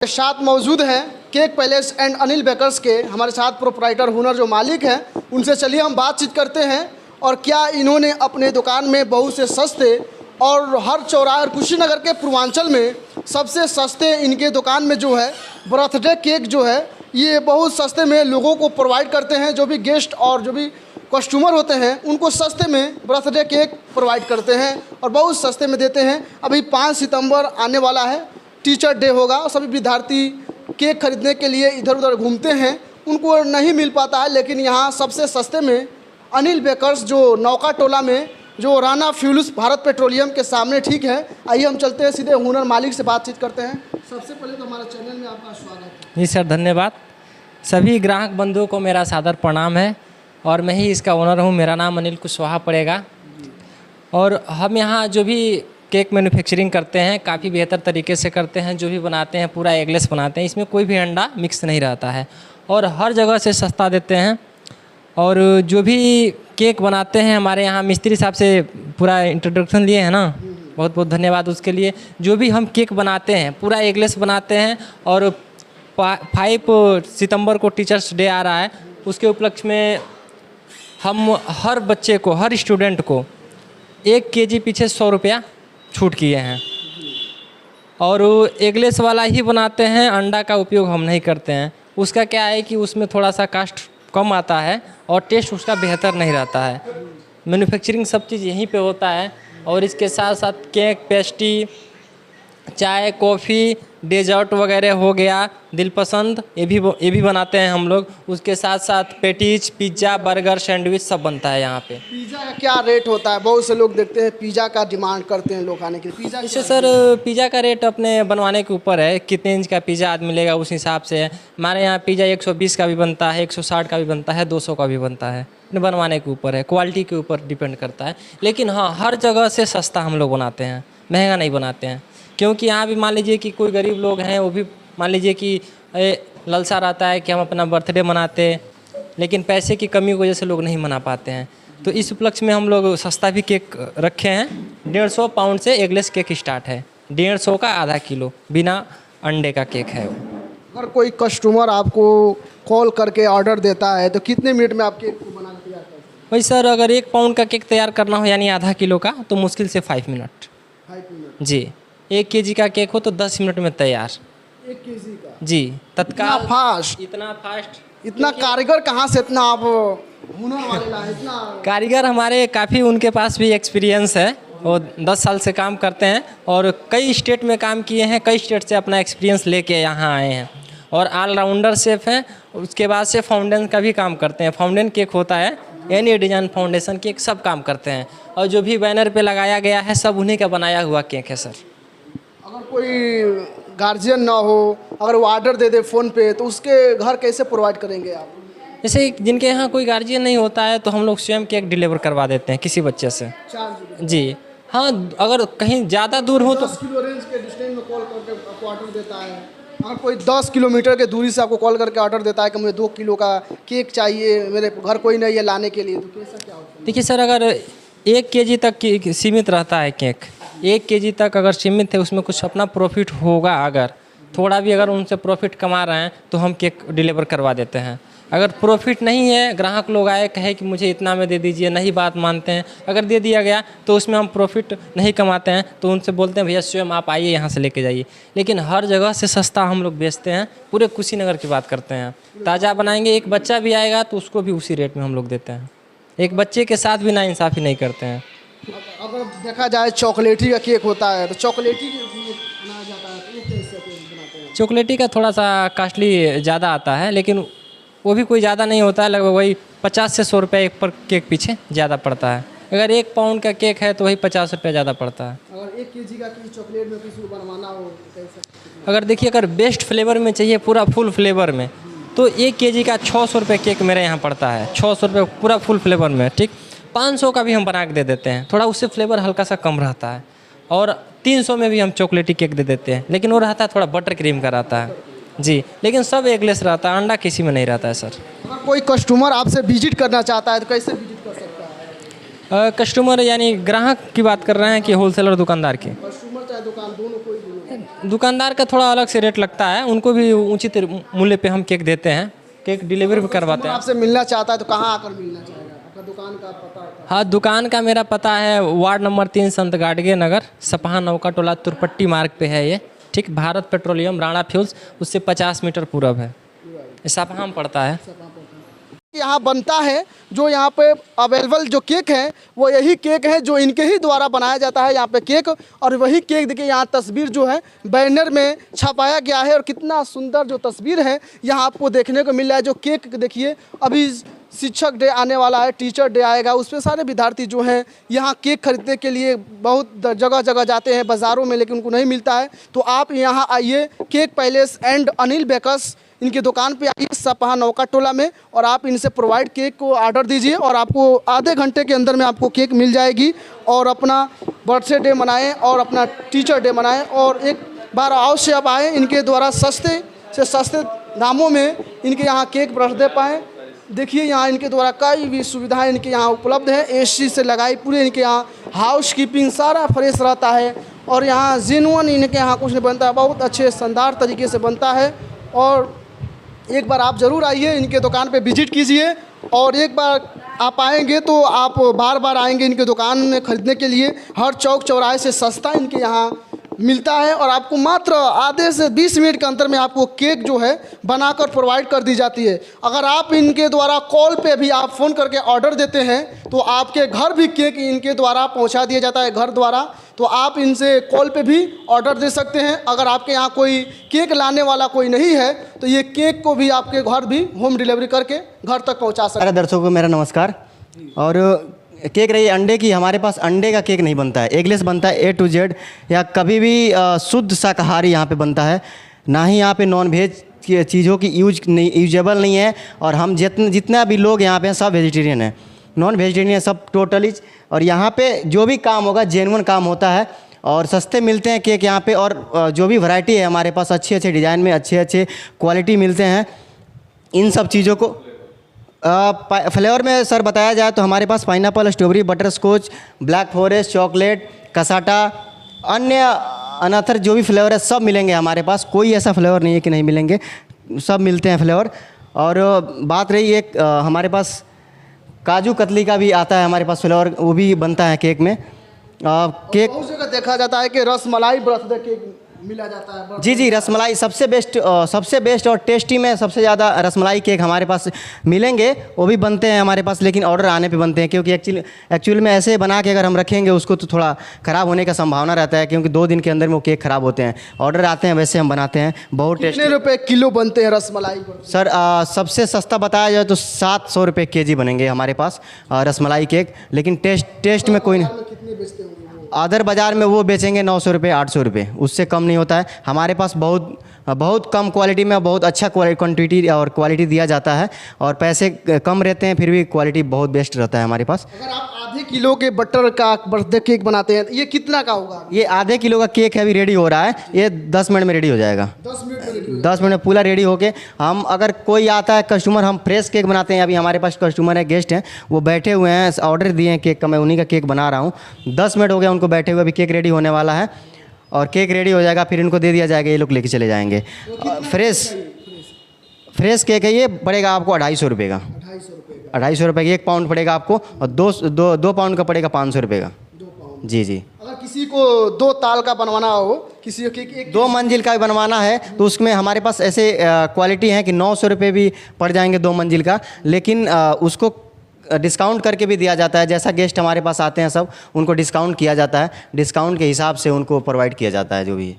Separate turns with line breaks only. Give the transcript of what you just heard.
के साथ मौजूद हैं Cake Palace and Anil Bakers के हमारे साथ प्रोप्राइटर हुनर जो मालिक हैं, उनसे चलिए हम बातचीत करते हैं और क्या इन्होंने अपने दुकान में बहुत से सस्ते और हर चौराहे और कुशीनगर के पूर्वांचल में सबसे सस्ते इनके दुकान में जो है बर्थडे केक जो है ये बहुत सस्ते में लोगों को प्रोवाइड करते हैं। जो भी गेस्ट और जो भी कस्टमर होते हैं उनको सस्ते में बर्थडे केक प्रोवाइड करते हैं और बहुत सस्ते में देते हैं। अभी 5 सितंबर आने वाला है, टीचर डे होगा, सभी विद्यार्थी केक खरीदने के लिए इधर उधर घूमते हैं, उनको नहीं मिल पाता है, लेकिन यहाँ सबसे सस्ते में अनिल बेकर्स जो नौका टोला में जो राना फ्यूल्स भारत पेट्रोलियम के सामने ठीक है। आइए हम चलते हैं सीधे हुनर मालिक से बातचीत करते हैं। सबसे पहले तो हमारे चैनल में आपका स्वागत है।
जी सर, धन्यवाद। सभी ग्राहक बंधुओं को मेरा सादर प्रणाम है और मैं ही इसका ओनर हूँ। मेरा नाम अनिल कुशवाहा पड़ेगा और हम यहाँ जो भी केक मैन्युफैक्चरिंग करते हैं काफ़ी बेहतर तरीके से करते हैं। जो भी बनाते हैं पूरा एगलेस बनाते हैं, इसमें कोई भी अंडा मिक्स नहीं रहता है और हर जगह से सस्ता देते हैं। और जो भी केक बनाते हैं हमारे यहाँ मिस्त्री साहब से पूरा इंट्रोडक्शन लिए हैं ना, बहुत बहुत धन्यवाद उसके लिए। जो भी हम केक बनाते हैं पूरा एगलेस बनाते हैं और 5 सितंबर को टीचर्स डे आ रहा है, उसके उपलक्ष्य में हम हर बच्चे को, हर स्टूडेंट को 1 केजी पीछे 100 रुपया छूट किए हैं। और एगलेस वाला ही बनाते हैं, अंडा का उपयोग हम नहीं करते हैं। उसका क्या है कि उसमें थोड़ा सा कास्ट कम आता है और टेस्ट उसका बेहतर नहीं रहता है। मैन्युफैक्चरिंग सब चीज़ यहीं पे होता है और इसके साथ साथ केक, पेस्ट्री, चाय, कॉफ़ी, डेजर्ट वगैरह हो गया, दिलपसंद ये भी बनाते हैं हम लोग। उसके साथ साथ पेटीज, पिज़्ज़ा, बर्गर, सैंडविच सब बनता है यहाँ पे।
पिज़्ज़ा का क्या रेट होता है? बहुत से लोग देखते हैं पिज़्ज़ा का डिमांड करते हैं लोग खाने के लिए। पिज़्ज़ा
जैसे सर पिज़्ज़ा का रेट अपने बनवाने के ऊपर है, कितने इंच का पिज़्ज़ा आदमी लेगा उस हिसाब से है। हमारे यहाँ पिज़्ज़ा 120 का भी बनता है, 160 का भी बनता है, 200 का भी बनता है। बनवाने के ऊपर है, क्वालिटी के ऊपर डिपेंड करता है। लेकिन हाँ, हर जगह से सस्ता हम लोग बनाते हैं, महंगा नहीं बनाते हैं। क्योंकि यहाँ भी मान लीजिए कि कोई गरीब लोग हैं, वो भी मान लीजिए कि ललसा रहता है कि हम अपना बर्थडे मनाते, लेकिन पैसे की कमी की वजह से लोग नहीं मना पाते हैं। तो इस उपलक्ष्य में हम लोग सस्ता भी केक रखे हैं। 150 पाउंड से एगलेस केक स्टार्ट है, 150 का आधा किलो बिना अंडे का केक है।
अगर कोई कस्टमर आपको कॉल करके ऑर्डर देता है तो कितने मिनट में आप केक को बना के तैयार करते हैं?
वही सर, अगर 1 पाउंड का केक तैयार करना हो यानी आधा किलो का, तो मुश्किल से 5 मिनट।
5 मिनट
जी। 1 केजी का केक हो तो 10 मिनट में तैयार।
1 केजी का?
जी, तत्काल।
फास्ट?
इतना फास्ट,
इतना कारीगर कहाँ से इतना आप हुनर वाले लाए? इतना
कारीगर हमारे काफ़ी, उनके पास भी एक्सपीरियंस है, वो 10 साल से काम करते हैं और कई स्टेट में काम किए हैं, कई स्टेट से अपना एक्सपीरियंस लेके यहाँ आए हैं और ऑलराउंडर शेफ हैं। उसके बाद से फाउंडेशन का भी काम करते हैं। फाउंडेशन केक होता है, एनी डिजाइन फाउंडेशन केक सब काम करते हैं और जो भी बैनर पे लगाया गया है सब उन्हीं का बनाया हुआ केक है सर।
अगर कोई गार्जियन ना हो, अगर वो ऑर्डर दे दे फ़ोन पे, तो उसके घर कैसे प्रोवाइड करेंगे आप?
जैसे जिनके यहाँ कोई गार्जियन नहीं होता है तो हम लोग स्वयं केक डिलीवर करवा देते हैं किसी बच्चे से। जी हाँ, अगर कहीं ज़्यादा दूर हो तो
10 किलो रेंज के डिस्टेंस में कॉल करके आपको ऑर्डर देता है। अगर कोई 10 किलोमीटर के दूरी से आपको कॉल करके ऑर्डर देता है कि मुझे 2 किलो का केक चाहिए, मेरे घर कोई नहीं है लाने के लिए, तो कैसा क्या होता है?
देखिए सर, अगर 1 केजी तक की सीमित रहता है केक, 1 केजी तक अगर सीमित है, उसमें कुछ अपना प्रॉफिट होगा, अगर थोड़ा भी अगर उनसे प्रॉफिट कमा रहे हैं तो हम केक डिलीवर करवा देते हैं। अगर प्रॉफिट नहीं है, ग्राहक लोग आए कहे कि मुझे इतना में दे दीजिए, नहीं बात मानते हैं, अगर दे दिया गया तो उसमें हम प्रॉफिट नहीं कमाते हैं, तो उनसे बोलते हैं भैया स्वयं आप आइए यहाँ से लेके जाइए। लेकिन हर जगह से सस्ता हम लोग बेचते हैं, पूरे कुशीनगर की बात करते हैं। ताज़ा बनाएंगे, एक बच्चा भी आएगा तो उसको भी उसी रेट में हम लोग देते हैं। एक बच्चे के साथ भी नाइंसाफ़ी नहीं करते हैं।
अगर देखा जाए चॉकलेटी का केक होता है तो चॉकलेटी बनाया जाता है, तो वो कैसे बनाते हैं?
चॉकलेटी का थोड़ा सा कास्टली ज़्यादा आता है, लेकिन वो भी कोई ज़्यादा नहीं होता है, लगभग वही 50 से 100 रुपये एक पर केक पीछे ज़्यादा पड़ता है। अगर 1 पाउंड का केक है तो वही 50 रुपये ज़्यादा पड़ता है।
अगर 1 केजी का किसी चॉकलेट में किसी को बनवाना हो कैसे?
अगर देखिए, अगर बेस्ट फ्लेवर में चाहिए, पूरा फुल फ्लेवर में, तो 1 केजी का 600 रुपये केक मेरे यहाँ पड़ता है। 600 रुपये पूरा फुल फ्लेवर में, ठीक। 500 का भी हम बना के दे देते हैं, थोड़ा उससे फ्लेवर हल्का सा कम रहता है। और 300 में भी हम चॉकलेटी केक दे देते हैं, लेकिन वो रहता है थोड़ा बटर क्रीम का रहता है जी। लेकिन सब एगलेस रहता है, अंडा किसी में नहीं रहता है सर।
अगर कोई कस्टमर आपसे विजिट करना चाहता है तो कैसे विजिट कर सकता है?
कस्टमर यानी ग्राहक की बात कर रहे हैं कि होलसेलर दुकानदार की?
कस्टमर चाहे दुकान, दोनों कोई भी हो।
दुकानदार का थोड़ा अलग से रेट लगता है, उनको भी उचित मूल्य पे हम केक देते हैं, केक डिलीवरी भी करवाते हैं।
आपसे मिलना चाहता है तो कहाँ आकर मिलना चाहेगा? आपका दुकान का पता होता है?
हाँ, दुकान का मेरा पता है वार्ड नंबर 3 संत गाडगे नगर, सपहा नौका टोला, तुरपट्टी मार्ग पे है ये, ठीक। भारत पेट्रोलियम, राणा फ्यूल्स, उससे 50 मीटर पूरब है, सपहा में पड़ता है।
यहाँ बनता है जो यहाँ पे अवेलेबल जो केक है वो यही केक है जो इनके ही द्वारा बनाया जाता है यहाँ पे केक। और वही केक देखिए यहाँ तस्वीर जो है बैनर में छपाया गया है और कितना सुंदर जो तस्वीर है यहाँ आपको देखने को मिल रहा है। जो केक देखिए अभी शिक्षक डे आने वाला है, टीचर डे आएगा, उस पर सारे विद्यार्थी जो हैं यहाँ केक खरीदने के लिए बहुत जगह जगह जाते हैं बाज़ारों में, लेकिन उनको नहीं मिलता है। तो आप यहाँ आइए Cake Palace and Anil Bakers, इनकी दुकान पे आइए सपहा नौका टोला में, और आप इनसे प्रोवाइड केक को ऑर्डर दीजिए और आपको आधे घंटे के अंदर में आपको केक मिल जाएगी। और अपना बर्थडे डे मनाएं और अपना टीचर डे मनाएं, और एक बार अवश्य आप आएँ, इनके द्वारा सस्ते से सस्ते दामों में इनके यहाँ केक बर्थडे पाएँ। देखिए यहाँ इनके द्वारा कई भी सुविधाएं इनके यहाँ उपलब्ध है, एसी से लगाई पूरे इनके यहाँ हाउस कीपिंग सारा फ्रेश रहता है। और यहाँ जेनुअन इनके यहाँ कुछ नहीं बनता है, बहुत अच्छे शानदार तरीके से बनता है। और एक बार आप ज़रूर आइए, इनके दुकान पे विजिट कीजिए, और एक बार आप आएंगे तो आप बार बार आएंगे इनके दुकान में ख़रीदने के लिए। हर चौक चौराहे से सस्ता इनके यहाँ मिलता है, और आपको मात्र आधे से 20 मिनट के अंदर में आपको केक जो है बनाकर प्रोवाइड कर दी जाती है। अगर आप इनके द्वारा कॉल पे भी आप फ़ोन करके ऑर्डर देते हैं तो आपके घर भी केक इनके द्वारा पहुंचा दिया जाता है, घर द्वारा। तो आप इनसे कॉल पे भी ऑर्डर दे सकते हैं। अगर आपके यहाँ कोई केक लाने वाला कोई नहीं है तो ये केक को भी आपके घर भी होम डिलीवरी करके घर तक पहुँचा सकते हैं।
दर्शकों को मेरा नमस्कार। और केक रही अंडे की, हमारे पास अंडे का केक नहीं बनता है, एगलेस बनता है A to Z, या कभी भी शुद्ध शाकाहारी यहाँ पे बनता है। ना ही यहाँ पे नॉन वेज चीज़ों की यूजेबल नहीं है। और हम जितना भी लोग यहाँ पे हैं सब वेजिटेरियन हैं, नॉन वेजिटेरियन सब टोटली। और यहाँ पे जो भी काम होगा जेन्युइन काम होता है, और सस्ते मिलते हैं केक यहाँ पे। और जो भी वैरायटी है हमारे पास, अच्छे अच्छे डिज़ाइन में अच्छे अच्छे क्वालिटी मिलते हैं। इन सब चीज़ों को फ्लेवर में सर बताया जाए तो हमारे पास pineapple, strawberry, butterscotch, black forest, chocolate, cassata, अन्य अनअथर जो भी फ्लेवर है सब मिलेंगे हमारे पास। कोई ऐसा फ्लेवर नहीं है कि नहीं मिलेंगे, सब मिलते हैं फ्लेवर। और बात रही एक हमारे पास काजू कतली का भी आता है हमारे पास फ्लेवर, वो भी बनता है केक में। केक
बहुत जगह देखा जाता है कि रसमलाई बर्थडे केक मिला जाता है।
जी रसमलाई सबसे बेस्ट और टेस्टी में सबसे ज़्यादा रसमलाई केक हमारे पास मिलेंगे, वो भी बनते हैं हमारे पास, लेकिन ऑर्डर आने पे बनते हैं। क्योंकि एक्चुअली में ऐसे बना के अगर हम रखेंगे उसको तो थोड़ा ख़राब होने का संभावना रहता है, क्योंकि 2 दिन के अंदर में वो केक ख़राब होते हैं। ऑर्डर आते हैं वैसे हम बनाते हैं, बहुत टेस्टी।
कितने रुपए किलो बनते हैं रसमलाई?
सर सबसे सस्ता बताया जाए तो 700 रुपये kg बनेंगे हमारे पास रसमलाई केक। लेकिन टेस्ट में कोई नहीं,
कितने बेचते होंगे?
अदर बाज़ार में वो बेचेंगे 900 रुपये 800 रुपये, उससे कम नहीं होता है। हमारे पास बहुत कम क्वालिटी में बहुत अच्छा क्वांटिटी और क्वालिटी दिया जाता है, और पैसे कम रहते हैं फिर भी क्वालिटी बहुत बेस्ट रहता है हमारे पास।
अगर आप आधे किलो के बटर का बर्थडे केक बनाते हैं ये कितना का होगा?
ये आधे किलो का केक है, अभी रेडी हो रहा है, ये 10 मिनट में रेडी हो जाएगा।
10 मिनट में रेडी?
10 मिनट में पूरा रेडी होके हम, अगर कोई आता है कस्टमर, हम फ्रेश केक बनाते हैं। अभी हमारे पास कस्टमर है, गेस्ट हैं, वो बैठे हुए हैं, ऑर्डर दिए हैं केक का, मैं उन्हीं का केक बना रहा हूँ। 10 मिनट हो गया उनको बैठे हुए, अभी केक रेडी होने वाला है, और केक रेडी हो जाएगा फिर इनको दे दिया जाएगा, ये लोग लेके चले जाएंगे। फ्रेश केक है, ये पड़ेगा आपको 250 रुपये का। 250 रुपये का 1 पाउंड पड़ेगा आपको, और 2 पाउंड का पड़ेगा 500 रुपये का।
2 पाउंड?
जी।
अगर किसी को 2 ताल का बनवाना हो, किसी को एक
2 मंजिल का भी बनवाना है तो उसमें हमारे पास ऐसे क्वालिटी है कि 900 रुपये भी पड़ जाएंगे 2 मंजिल का, लेकिन उसको डिस्काउंट करके भी दिया जाता है। जैसा गेस्ट हमारे पास आते हैं सब, उनको डिस्काउंट किया जाता है, डिस्काउंट के हिसाब से उनको प्रोवाइड किया जाता है जो भी है।